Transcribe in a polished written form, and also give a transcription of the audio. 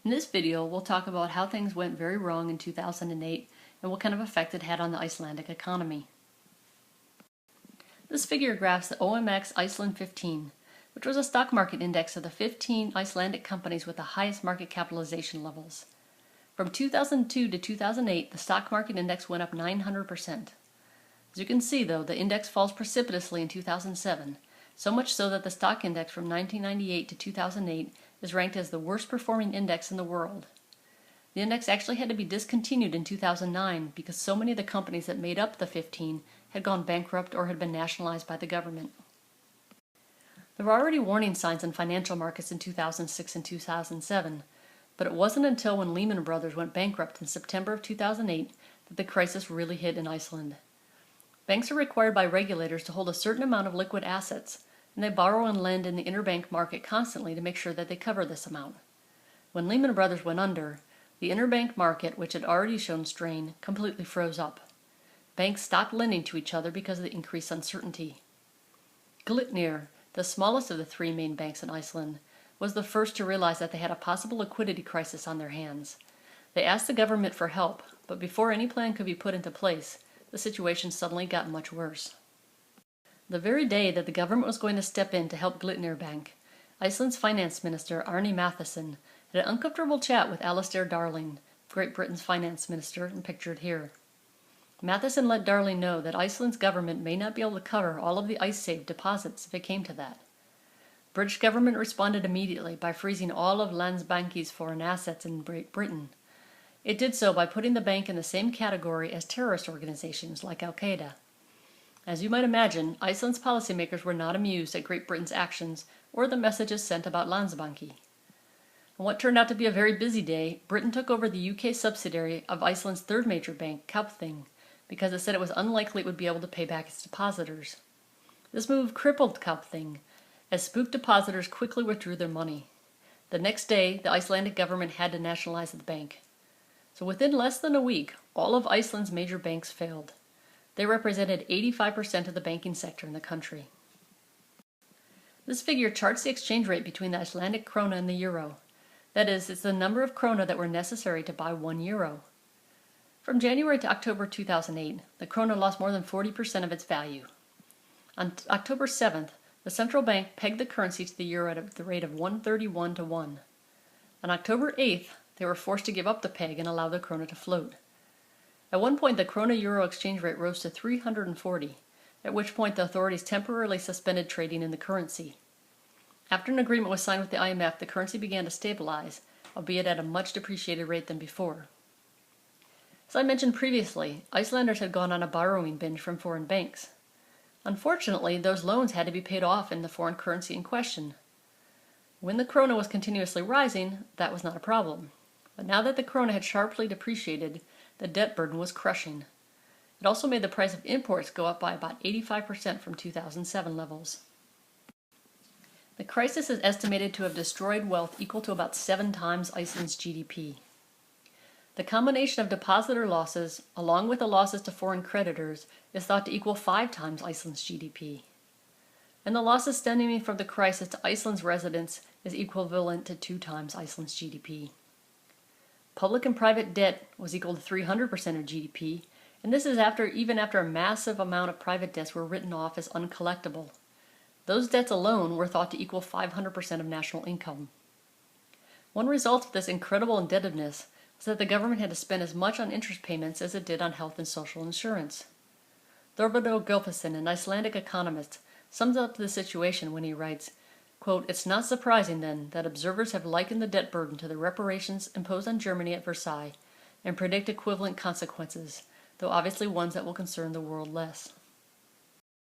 In this video, we'll talk about how things went very wrong in 2008 and what kind of effect it had on the Icelandic economy. This figure graphs the OMX Iceland 15, which was a stock market index of the 15 Icelandic companies with the highest market capitalization levels. From 2002 to 2008, the stock market index went up 900%. As you can see, though, the index falls precipitously in 2007, so much so that the stock index from 1998 to 2008 is ranked as the worst performing index in the world. The index actually had to be discontinued in 2009 because so many of the companies that made up the 15 had gone bankrupt or had been nationalized by the government. There were already warning signs in financial markets in 2006 and 2007, but it wasn't until when Lehman Brothers went bankrupt in September of 2008 that the crisis really hit in Iceland. Banks are required by regulators to hold a certain amount of liquid assets, and they borrow and lend in the interbank market constantly to make sure that they cover this amount. When Lehman Brothers went under, the interbank market, which had already shown strain, completely froze up. Banks stopped lending to each other because of the increased uncertainty. Glitnir, the smallest of the three main banks in Iceland, was the first to realize that they had a possible liquidity crisis on their hands. They asked the government for help, but before any plan could be put into place, the situation suddenly got much worse. The very day that the government was going to step in to help Glitnir Bank, Iceland's finance minister, Arni Mathiesen, had an uncomfortable chat with Alistair Darling, Great Britain's finance minister, and pictured here. Mathiesen let Darling know that Iceland's government may not be able to cover all of the IceSave deposits if it came to that. The British government responded immediately by freezing all of Landsbank's foreign assets in Great Britain. It did so by putting the bank in the same category as terrorist organizations like Al-Qaeda. As you might imagine, Iceland's policymakers were not amused at Great Britain's actions or the messages sent about Landsbanki. On what turned out to be a very busy day, Britain took over the UK subsidiary of Iceland's third major bank, Kaupthing, because it said it was unlikely it would be able to pay back its depositors. This move crippled Kaupthing, as spooked depositors quickly withdrew their money. The next day, the Icelandic government had to nationalize the bank. So within less than a week, all of Iceland's major banks failed. They represented 85% of the banking sector in the country. This figure charts the exchange rate between the Icelandic krona and the euro. That is, it's the number of krona that were necessary to buy 1 euro. From January to October 2008, the krona lost more than 40% of its value. On October 7th, the central bank pegged the currency to the euro at the rate of 131 to 1. On October 8th, they were forced to give up the peg and allow the krona to float. At one point, the krona-euro exchange rate rose to 340, at which point the authorities temporarily suspended trading in the currency. After an agreement was signed with the IMF, the currency began to stabilize, albeit at a much depreciated rate than before. As I mentioned previously, Icelanders had gone on a borrowing binge from foreign banks. Unfortunately, those loans had to be paid off in the foreign currency in question. When the krona was continuously rising, that was not a problem. But now that the krona had sharply depreciated, the debt burden was crushing. It also made the price of imports go up by about 85% from 2007 levels. The crisis is estimated to have destroyed wealth equal to about 7 times Iceland's GDP. The combination of depositor losses, along with the losses to foreign creditors, is thought to equal 5 times Iceland's GDP. And the losses stemming from the crisis to Iceland's residents is equivalent to 2 times Iceland's GDP. Public and private debt was equal to 300% of GDP, and this is even after a massive amount of private debts were written off as uncollectible. Those debts alone were thought to equal 500% of national income. One result of this incredible indebtedness was that the government had to spend as much on interest payments as it did on health and social insurance. Þorvaldur Gylfason, an Icelandic economist, sums up the situation when he writes, quote, "It's not surprising, then, that observers have likened the debt burden to the reparations imposed on Germany at Versailles and predict equivalent consequences, though obviously ones that will concern the world less."